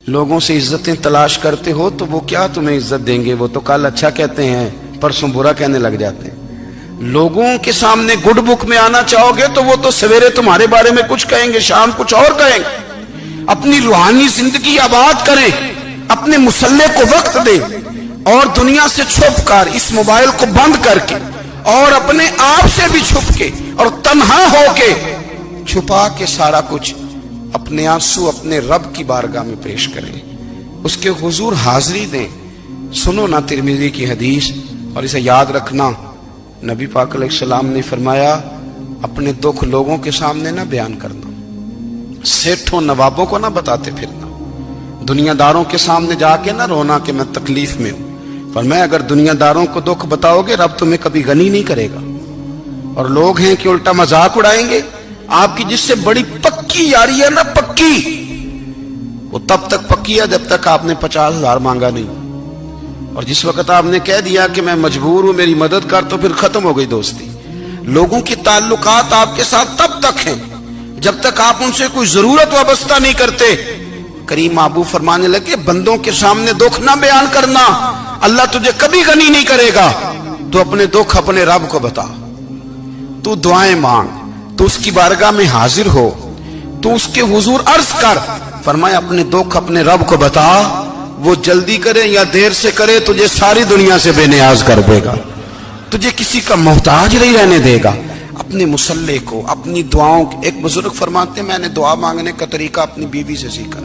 لوگوں سے عزتیں تلاش کرتے ہو تو وہ کیا تمہیں عزت دیں گے؟ وہ تو کل اچھا کہتے ہیں، پرسوں برا کہنے لگ جاتے ہیں۔ لوگوں کے سامنے گڈ بک میں آنا چاہو گے تو وہ تو سویرے تمہارے بارے میں کچھ کہیں گے، شام کچھ اور کہیں گے۔ اپنی روحانی زندگی آباد کریں، اپنے مسلح کو وقت دیں، اور دنیا سے چھپ کر، اس موبائل کو بند کر کے، اور اپنے آپ سے بھی چھپ کے اور تنہا ہو کے، چھپا کے سارا کچھ اپنے آنسو اپنے رب کی بارگاہ میں پیش کریں، اس کے حضور حاضری دیں۔ سنو نا ترمذی کی حدیث، اور اسے یاد رکھنا، نبی پاک علیہ السلام نے فرمایا اپنے دکھ لوگوں کے سامنے نہ بیان کرنا، سیٹھوں نوابوں کو نہ بتاتے پھرنا، دنیا داروں کے سامنے جا کے نہ رونا کہ میں تکلیف میں ہوں۔ فرمایا اگر دنیا داروں کو دکھ بتاؤ گے رب تمہیں کبھی غنی نہیں کرے گا، اور لوگ ہیں کہ الٹا مذاق اڑائیں گے۔ آپ کی جس سے بڑی پکی یاری ہے نا، پکی، وہ تب تک پکی ہے جب تک آپ نے 50,000 مانگا نہیں، اور جس وقت آپ نے کہہ دیا کہ میں مجبور ہوں میری مدد کر، تو پھر ختم ہو گئی دوستی۔ لوگوں کی تعلقات آپ کے ساتھ تب تک ہیں جب تک آپ ان سے کوئی ضرورت وابستہ نہیں کرتے۔ کریم محبوب فرمانے لگے بندوں کے سامنے دکھ نہ بیان کرنا، اللہ تجھے کبھی غنی نہیں کرے گا۔ تو اپنے دکھ اپنے رب کو بتا، تو دعائیں مانگ، تو اس کی بارگاہ میں حاضر ہو، تو اس کے حضور عرض کر۔ فرمایا اپنے دکھ اپنے رب کو بتا، وہ جلدی کرے یا دیر سے کرے تجھے ساری دنیا سے بے نیاز کر دے گا، تجھے کسی کا محتاج نہیں رہنے دے گا۔ اپنے مسلح کو، اپنی دعاؤں، ایک بزرگ فرماتے ہیں میں نے دعا مانگنے کا طریقہ اپنی بیوی سے سیکھا۔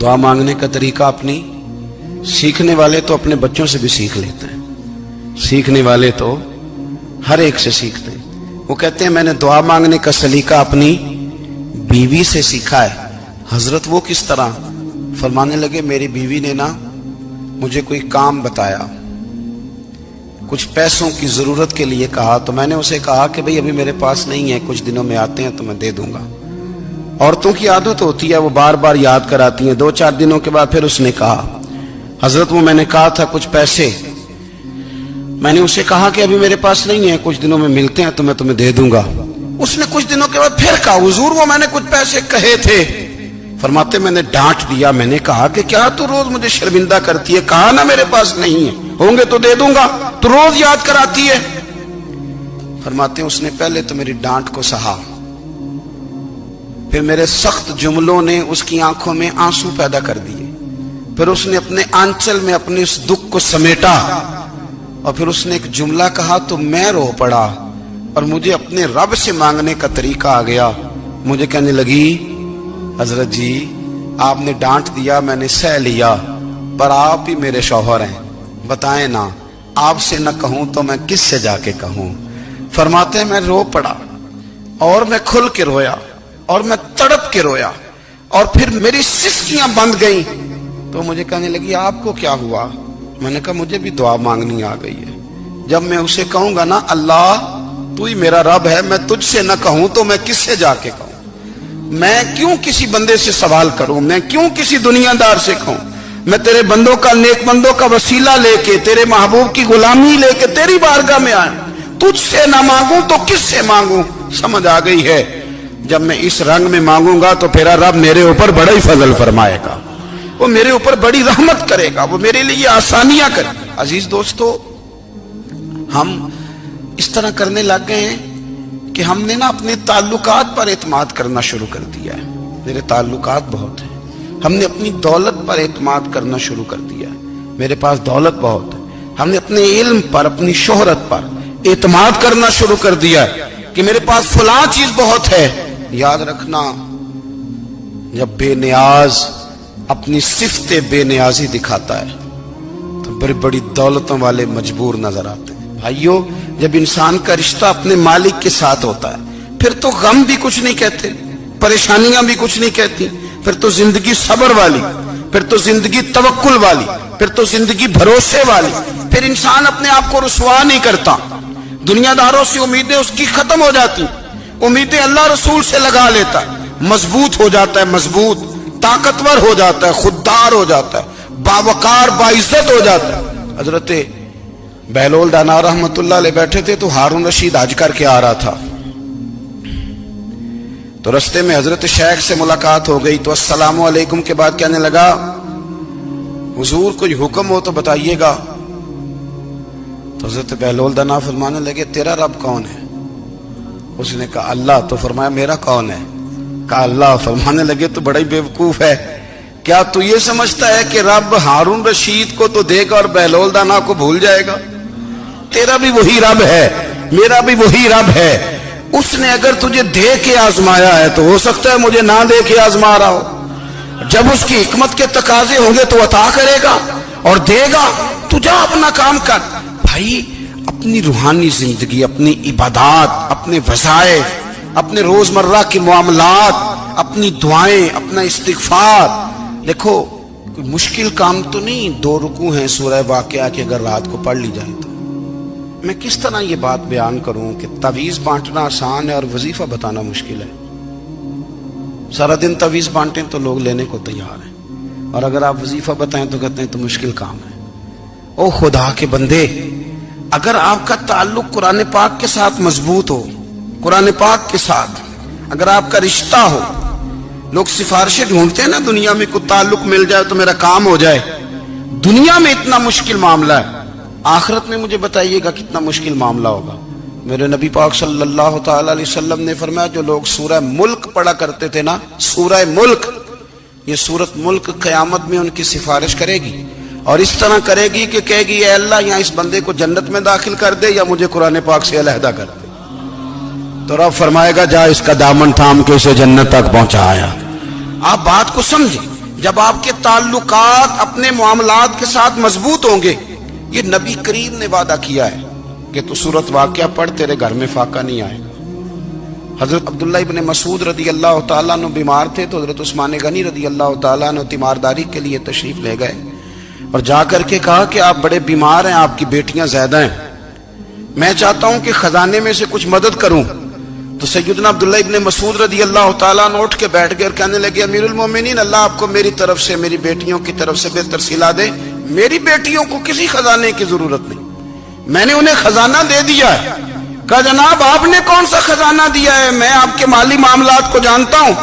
دعا مانگنے کا طریقہ اپنی، سیکھنے والے تو اپنے بچوں سے بھی سیکھ لیتے ہیں، سیکھنے والے تو ہر ایک سے سیکھتے ہیں۔ وہ کہتے ہیں میں نے دعا مانگنے کا سلیقہ اپنی بیوی سے سیکھا ہے۔ حضرت وہ کس طرح؟ فرمانے لگے میری بیوی نے نا مجھے کوئی کام بتایا، کچھ پیسوں کی ضرورت کے لیے کہا، تو میں نے اسے کہا کہ بھئی ابھی میرے پاس نہیں ہے، کچھ دنوں میں آتے ہیں تو میں دے دوں گا۔ عورتوں کی عادت ہوتی ہے وہ بار بار یاد کراتی ہیں، 2-4 دنوں کے بعد پھر اس نے کہا حضرت وہ میں نے کہا تھا کچھ پیسے، میں نے اسے کہا کہ ابھی میرے پاس نہیں ہے، کچھ دنوں میں ملتے ہیں تو میں تمہیں دے دوں گا۔ اس نے کچھ دنوں کے بعد پھر کہا حضور وہ میں نے کچھ پیسے کہے تھے۔ فرماتے میں نے ڈانٹ دیا، میں نے کہا کہ کیا تو روز مجھے شرمندہ کرتی ہے، کہا نا میرے پاس نہیں ہے، ہوں گے تو دے دوں گا، تو روز یاد کراتی ہے۔ فرماتے اس نے پہلے تو میری ڈانٹ کو سہا، پھر میرے سخت جملوں نے اس کی آنکھوں میں آنسو پیدا کر دیے، پھر اس نے اپنے آنچل میں اپنے اس دکھ کو سمیٹا، اور پھر اس نے ایک جملہ کہا تو میں رو پڑا، اور مجھے اپنے رب سے مانگنے کا طریقہ آ گیا۔ مجھے کہنے لگی حضرت جی آپ نے ڈانٹ دیا، میں نے سہ لیا، پر آپ ہی میرے شوہر ہیں، بتائیں نا آپ سے نہ کہوں تو میں کس سے جا کے کہوں۔ فرماتے ہیں میں رو پڑا، اور میں کھل کے رویا، اور میں تڑپ کے رویا، اور پھر میری سسکیاں بند گئیں۔ تو مجھے کہنے لگی آپ کو کیا ہوا؟ میں نے کہا مجھے بھی دعا مانگنی آ گئی ہے، جب میں اسے کہوں گا نا اللہ تو ہی میرا رب ہے، میں تجھ سے نہ کہوں تو میں کس سے جا کے کہوں؟ میں کیوں کسی بندے سے سوال کروں؟ میں کیوں کسی دنیا دار سے کہوں؟ میں تیرے بندوں کا، نیک بندوں کا وسیلہ لے کے، تیرے محبوب کی غلامی لے کے تیری بارگاہ میں آیا، تجھ سے نہ مانگوں تو کس سے مانگوں؟ سمجھ آ گئی ہے؟ جب میں اس رنگ میں مانگوں گا تو پھر رب میرے اوپر بڑا ہی فضل فرمائے گا، وہ میرے اوپر بڑی رحمت کرے گا، وہ میرے لیے آسانیاں کرے گا۔ عزیز دوستو، ہم اس طرح کرنے لگ گئے ہیں کہ ہم نے نا اپنے تعلقات پر اعتماد کرنا شروع کر دیا ہے۔ میرے تعلقات بہت ہیں، ہم نے اپنی دولت پر اعتماد کرنا شروع کر دیا ہے، میرے پاس دولت بہت ہے۔ ہم نے اپنے علم پر، اپنی شہرت پر اعتماد کرنا شروع کر دیا ہے کہ میرے پاس فلاں چیز بہت ہے۔ یاد رکھنا جب بے نیاز اپنی صفت بے نیازی دکھاتا ہے تو بڑی بڑی دولتوں والے مجبور نظر آتے ہیں۔ بھائیو جب انسان کا رشتہ اپنے مالک کے ساتھ ہوتا ہے پھر تو غم بھی کچھ نہیں کہتے، پریشانیاں بھی کچھ نہیں کہتی، پھر تو زندگی صبر والی، پھر تو زندگی توکل والی، پھر تو زندگی بھروسے والی، پھر انسان اپنے آپ کو رسوا نہیں کرتا، دنیا داروں سے امیدیں اس کی ختم ہو جاتی، امیدیں اللہ رسول سے لگا لیتا ہے، مضبوط ہو جاتا ہے، مضبوط، طاقتور ہو جاتا ہے، خوددار ہو جاتا ہے، باوقار باعزت ہو جاتا ہے۔ حضرت بہلول دانا رحمت اللہ علیہ بیٹھے تھے تو ہارون رشید حج کر کے آ رہا تھا، تو رستے میں حضرت شیخ سے ملاقات ہو گئی تو السلام علیکم کے بعد کہنے لگا حضور کوئی حکم ہو تو بتائیے گا. تو حضرت بہلول دنا فرمانے لگے تیرا رب کون ہے؟ اس نے کہا اللہ. تو فرمایا میرا کون ہے؟ کہا اللہ. فرمانے لگے تو بڑا ہی بیوقوف ہے, کیا تو یہ سمجھتا ہے کہ رب ہارون رشید کو تو دے گا اور بہلول دانا کو بھول جائے گا؟ تیرا بھی وہی رب ہے, میرا بھی وہی رب ہے. اس نے اگر تجھے دے کے آزمایا ہے تو ہو سکتا ہے مجھے نہ دے کے آزما رہا ہو. جب اس کی حکمت کے تقاضے ہوں گے تو عطا کرے گا اور دے گا. تو جا اپنا کام کر. بھائی اپنی روحانی زندگی, اپنی عبادات, اپنے وظائف, اپنے روزمرہ کے معاملات, اپنی دعائیں, اپنا استغفار. دیکھو کوئی مشکل کام تو نہیں, 2 رکوع ہیں سورہ واقعہ کہ اگر رات کو پڑھ لی جائے تو. میں کس طرح یہ بات بیان کروں کہ تعویذ بانٹنا آسان ہے اور وظیفہ بتانا مشکل ہے. سارا دن تعویذ بانٹیں تو لوگ لینے کو تیار ہیں, اور اگر آپ وظیفہ بتائیں تو کہتے ہیں تو مشکل کام ہے. او خدا کے بندے, اگر آپ کا تعلق قرآن پاک کے ساتھ مضبوط ہو, قرآن پاک کے ساتھ اگر آپ کا رشتہ ہو, لوگ سفارشیں ڈھونڈتے ہیں نا دنیا میں, کوئی تعلق مل جائے تو میرا کام ہو جائے. دنیا میں اتنا مشکل معاملہ ہے, آخرت میں مجھے بتائیے گا کتنا مشکل معاملہ ہوگا. میرے نبی پاک صلی اللہ تعالی علیہ وسلم نے فرمایا جو لوگ سورہ ملک پڑھا کرتے تھے نا, سورہ ملک, یہ سورت ملک قیامت میں ان کی سفارش کرے گی, اور اس طرح کرے گی کہ کہے گی اے اللہ یہاں اس بندے کو جنت میں داخل کر دے یا مجھے قرآن پاک سے علیحدہ کر دے. تو رب فرمائے گا جا اس کا دامن تھام کے اسے جنت تک پہنچایا. آپ بات کو سمجھیں, جب آپ کے تعلقات اپنے معاملات کے ساتھ مضبوط ہوں گے, یہ نبی کریم نے وعدہ کیا ہے کہ تو سورت واقعہ پڑھ تیرے گھر میں فاقہ نہیں آئے گا. حضرت عبداللہ ابن مسعود رضی اللہ تعالیٰ عنہ بیمار تھے تو حضرت عثمان غنی رضی اللہ تعالیٰ عنہ تیمارداری کے لیے تشریف لے گئے اور جا کر کے کہا کہ آپ بڑے بیمار ہیں, آپ کی بیٹیاں زیادہ ہیں, میں چاہتا ہوں کہ خزانے میں سے کچھ مدد کروں. تو سیدنا عبداللہ ابن مسعود رضی اللہ تعالیٰ عنہ اٹھ کے بیٹھ گئے اور کہنے لگے امیر المومنین, اللہ آپ کو میری طرف سے, میری بیٹیوں کی طرف سے بہتر صلہ دے. میری بیٹیوں کو کسی خزانے کی ضرورت نہیں, میں نے انہیں خزانہ دے دیا ہے. کہا جناب آپ نے کون سا خزانہ دیا ہے, میں آپ کے مالی معاملات کو جانتا ہوں.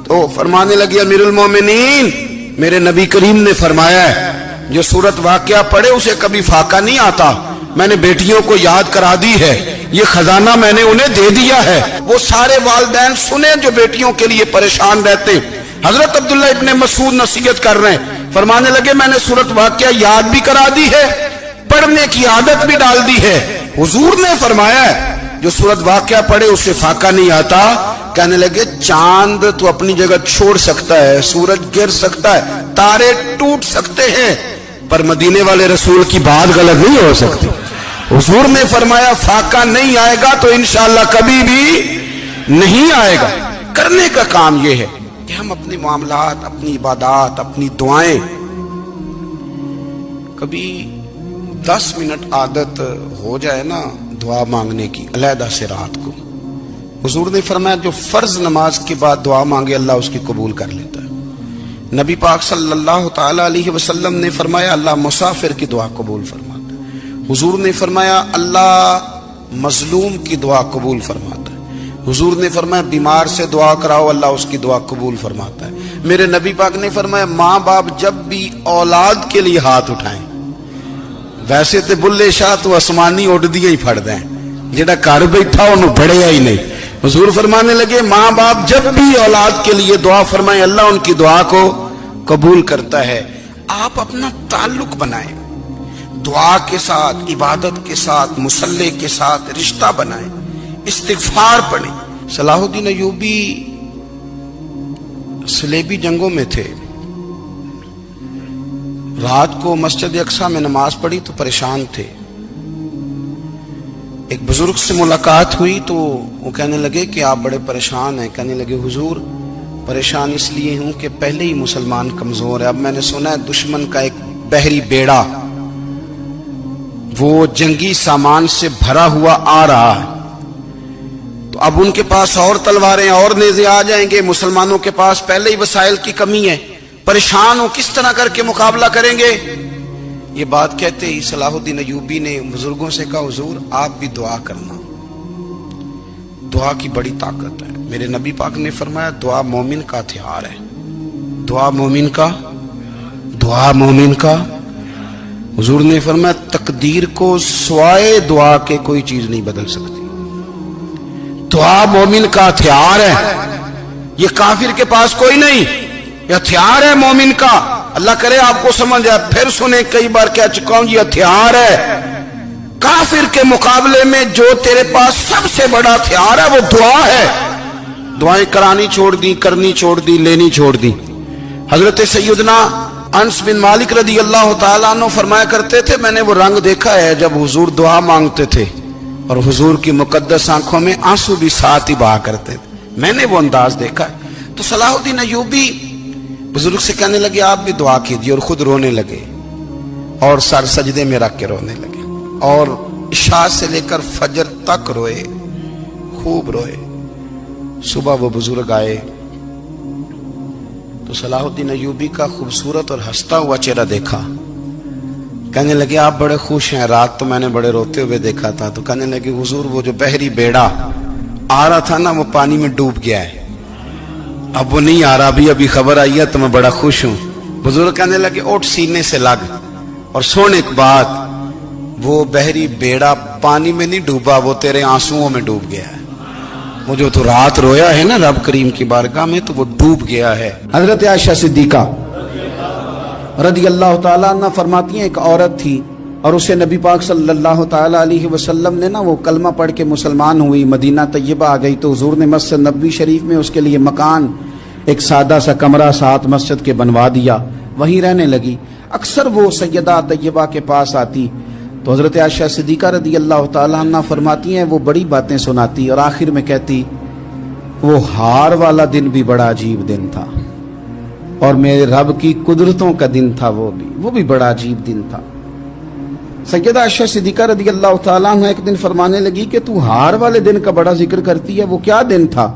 تو فرمانے لگے امیر المومنین, میرے نبی کریم نے فرمایا ہے جو سورت واقعہ پڑھے اسے کبھی فاقہ نہیں آتا. میں نے بیٹیوں کو یاد کرا دی ہے, یہ خزانہ میں نے انہیں دے دیا ہے. وہ سارے والدین سنیں جو بیٹیوں کے لیے پریشان رہتے ہیں. حضرت عبداللہ ابن مسعود نصیحت کر رہے ہیں, فرمانے لگے میں نے سورت واقعہ یاد بھی کرا دی ہے, پڑھنے کی عادت بھی ڈال دی ہے. حضور نے فرمایا ہے جو سورت واقعہ پڑھے اسے فاقہ نہیں آتا. کہنے لگے چاند تو اپنی جگہ چھوڑ سکتا ہے, سورج گر سکتا ہے, تارے ٹوٹ سکتے ہیں, پر مدینے والے رسول کی بات غلط نہیں ہو سکتی. حضور نے فرمایا فاقہ نہیں آئے گا تو انشاءاللہ کبھی بھی نہیں آئے گا. کرنے کا کام یہ ہے کہ ہم اپنے معاملات, اپنی عبادات, اپنی دعائیں کبھی 10 منٹ عادت ہو جائے نا دعا مانگنے کی علیحدہ سے رات کو. حضور نے فرمایا جو فرض نماز کے بعد دعا مانگے اللہ اس کی قبول کر لیتا ہے. نبی پاک صلی اللہ تعالی علیہ وسلم نے فرمایا اللہ مسافر کی دعا قبول فرماتا ہے. حضور نے فرمایا اللہ مظلوم کی دعا قبول فرماتا ہے. حضور نے فرمایا بیمار سے دعا کراؤ اللہ اس کی دعا قبول فرماتا ہے. میرے نبی پاک نے فرمایا ماں باپ جب بھی اولاد کے لیے ہاتھ اٹھائیں, ویسے تے بلے شاہ تو آسمانی اڈ دیا ہی پھڑ دیں, جڑا گھر بیٹھا انہوں بڑھیا ہی نہیں. حضور فرمانے لگے ماں باپ جب بھی اولاد کے لیے دعا فرمائیں اللہ ان کی دعا کو قبول کرتا ہے. آپ اپنا تعلق بنائیں, دعا کے ساتھ, عبادت کے ساتھ, مصلی کے ساتھ رشتہ بنائیں, استغفار پڑھیں. صلاح الدین ایوبی صلیبی جنگوں میں تھے, رات کو مسجد اقصی میں نماز پڑھی تو پریشان تھے. ایک بزرگ سے ملاقات ہوئی تو وہ کہنے لگے کہ آپ بڑے پریشان ہیں. کہنے لگے حضور پریشان اس لیے ہوں کہ پہلے ہی مسلمان کمزور ہے, اب میں نے سنا ہے دشمن کا ایک بحری بیڑا وہ جنگی سامان سے بھرا ہوا آ رہا ہے, تو اب ان کے پاس اور تلواریں اور نیزے آ جائیں گے, مسلمانوں کے پاس پہلے ہی وسائل کی کمی ہے, پریشان ہو کس طرح کر کے مقابلہ کریں گے. یہ بات کہتے ہی صلاح الدین ایوبی نے بزرگوں سے کہا حضور آپ بھی دعا کرنا, دعا کی بڑی طاقت ہے. میرے نبی پاک نے فرمایا دعا مومن کا ہتھیار ہے، دعا مومن کا، دعا مومن کا۔ حضور نے فرمایا تقدیر کو سوائے دعا کے کوئی چیز نہیں بدل سکتی۔ دعا مومن کا ہتھیار ہے، یہ کافر کے پاس کوئی نہیں، یہ ہتھیار ہے مومن کا۔ اللہ کرے آپ کو سمجھ آئے، پھر سنیں، کئی بار کہہ چکا ہوں یہ ہتھیار ہے۔ کافر کے مقابلے میں جو تیرے پاس سب سے بڑا ہتھیار ہے وہ دعا ہے۔ دعائیں کرانی چھوڑ دی، کرنی چھوڑ دی، لینی چھوڑ دی۔ حضرت سیدنا انس بن مالک رضی اللہ تعالیٰ عنہ فرمایا کرتے تھے، میں نے وہ رنگ دیکھا ہے جب حضور دعا مانگتے تھے اور حضور کی مقدس آنکھوں میں آنسو بھی ساتھ ہی بہا کرتے تھے، میں نے وہ انداز دیکھا ہے۔ تو صلاح الدین ایوبی بزرگ سے کہنے لگے آپ بھی دعا کیجیے، اور خود رونے لگے اور سر سجدے میں رکھ کے رونے لگے، اور عشاء سے لے کر فجر تک روئے، خوب روئے۔ صبح وہ بزرگ آئے تو صلاح الدین ایوبی کا خوبصورت اور ہنستا ہوا چہرہ دیکھا، کہنے لگے آپ بڑے خوش ہیں، رات تو میں نے بڑے روتے ہوئے دیکھا تھا۔ تو کہنے لگے حضور وہ جو بحری بیڑا آ رہا تھا نا وہ پانی میں ڈوب گیا ہے، اب وہ نہیں آ رہا، ابھی خبر آئی ہے تو میں بڑا خوش ہوں۔ بزرگ کہنے لگے اٹھ سینے سے لگ اور سن ایک بات، وہ بحری بیڑا پانی میں نہیں ڈوبا، وہ تیرے آنسوؤں میں ڈوب گیا ہے۔ وہ جو تو رات رویا ہے نا رب کریم کی بارگاہ میں تو وہ ڈوب گیا ہے۔ حضرت عائشہ صدیقہ رضی اللہ تعالیٰ عنہ فرماتی ہیں ایک عورت تھی اور اسے نبی پاک صلی اللہ تعالیٰ علیہ وسلم نے نا وہ کلمہ پڑھ کے مسلمان ہوئی، مدینہ طیبہ آ گئی تو حضور نے مسجد نبوی شریف میں اس کے لیے مکان، ایک سادہ سا کمرہ ساتھ مسجد کے بنوا دیا، وہیں رہنے لگی۔ اکثر وہ سیدہ طیبہ کے پاس آتی تو حضرت عائشہ صدیقہ رضی اللہ تعالیٰ عنہ فرماتی ہیں وہ بڑی باتیں سناتی اور آخر میں کہتی وہ ہار والا دن بھی بڑا عجیب دن تھا اور میرے رب کی قدرتوں کا دن تھا، وہ بھی بڑا عجیب دن تھا۔ سیدہ عائشہ صدیقہ رضی اللہ تعالیٰ عنہ ایک دن فرمانے لگی کہ تو ہار والے دن کا بڑا ذکر کرتی ہے، وہ کیا دن تھا؟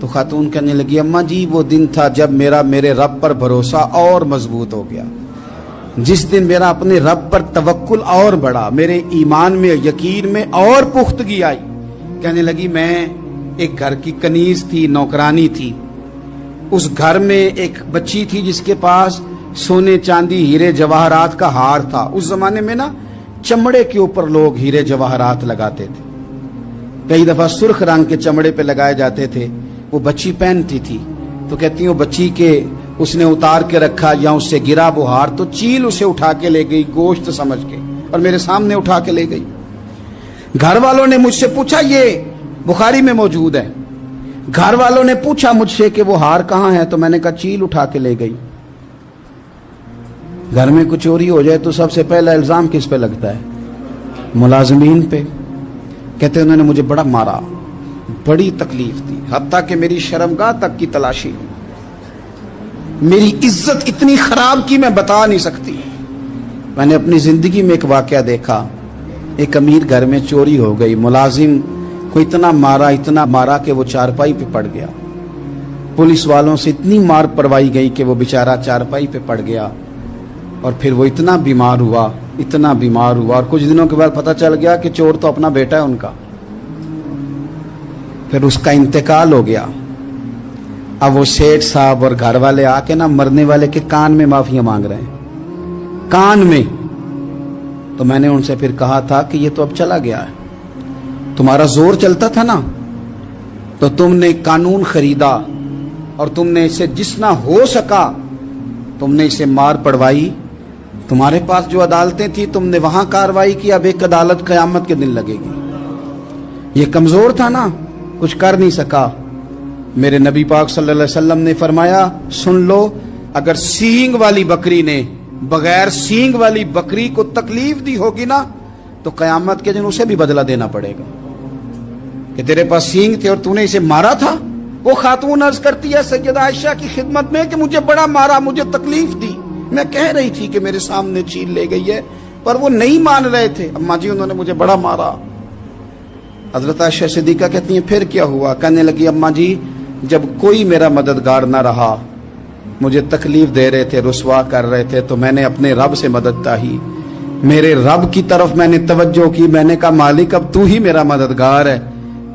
تو خاتون کہنے لگی اماں جی وہ دن تھا جب میرے رب پر بھروسہ اور مضبوط ہو گیا، جس دن میرا اپنے رب پر توکل اور بڑھا، میرے ایمان میں یقین میں اور پختگی آئی۔ کہنے لگی میں ایک گھر کی کنیز تھی، نوکرانی تھی، اس گھر میں ایک بچی تھی جس کے پاس سونے چاندی ہیرے جواہرات کا ہار تھا۔ اس زمانے میں نا چمڑے کے اوپر لوگ ہیرے جواہرات لگاتے تھے، کئی دفعہ سرخ رنگ کے چمڑے پہ لگائے جاتے تھے، وہ بچی پہنتی تھی تو کہتی ہوں بچی کے اس نے اتار کے رکھا یا اس سے گرا وہ ہار تو چیل اسے اٹھا کے لے گئی گوشت سمجھ کے اور میرے سامنے اٹھا کے لے گئی۔ گھر والوں نے مجھ سے پوچھا، یہ بخاری میں موجود ہے، گھر والوں نے پوچھا مجھ سے کہ وہ ہار کہاں ہے تو میں نے کہا چیل اٹھا کے لے گئی۔ گھر میں کچھ چوری ہو جائے تو سب سے پہلا الزام کس پہ لگتا ہے؟ ملازمین پہ۔ کہتے انہوں نے مجھے بڑا مارا، بڑی تکلیف دی، حتیٰ کہ میری شرمگاہ تک کی تلاشی، میری عزت اتنی خراب کی میں بتا نہیں سکتی۔ میں نے اپنی زندگی میں ایک واقعہ دیکھا، ایک امیر گھر میں چوری ہو گئی، ملازم کو اتنا مارا کہ وہ چارپائی پہ پڑ گیا، پولیس والوں سے اتنی مار پروائی گئی کہ وہ بیچارہ چارپائی پہ پڑ گیا، اور پھر وہ اتنا بیمار ہوا اور کچھ دنوں کے بعد پتہ چل گیا کہ چور تو اپنا بیٹا ہے ان کا، پھر اس کا انتقال ہو گیا۔ اب وہ سیٹھ صاحب اور گھر والے آ کے نا مرنے والے کے کان میں معافیاں مانگ رہے ہیں، کان میں۔ تو میں نے ان سے پھر کہا تھا کہ یہ تو اب چلا گیا ہے، تمہارا زور چلتا تھا نا تو تم نے قانون خریدا اور تم نے اسے جتنا ہو سکا تم نے اسے مار پڑوائی، تمہارے پاس جو عدالتیں تھی تم نے وہاں کاروائی کی، اب ایک عدالت قیامت کے دن لگے گی۔ یہ کمزور تھا نا، کچھ کر نہیں سکا۔ میرے نبی پاک صلی اللہ علیہ وسلم نے فرمایا سن لو، اگر سینگ والی بکری نے بغیر سینگ والی بکری کو تکلیف دی ہوگی نا تو قیامت کے دن اسے بھی بدلہ دینا پڑے گا کہ تیرے پاس سینگ تھے اور تو نے اسے مارا تھا۔ وہ خاتون عرض کرتی ہے سیدہ عائشہ کی خدمت میں کہ مجھے بڑا مارا، مجھے تکلیف دی، میں کہہ رہی تھی کہ میرے سامنے چیل لے گئی ہے پر وہ نہیں مان رہے تھے، اماں جی انہوں نے مجھے بڑا مارا۔ حضرت عائشہ صدیقہ کہتی ہیں پھر کیا ہوا؟ کہنے لگی اماں جی جب کوئی میرا مددگار نہ رہا، مجھے تکلیف دے رہے تھے، رسوا کر رہے تھے، تو میں نے اپنے رب سے مدد چاہی، میرے رب کی طرف میں نے توجہ کی، میں نے کہا مالک اب تو ہی میرا مددگار ہے،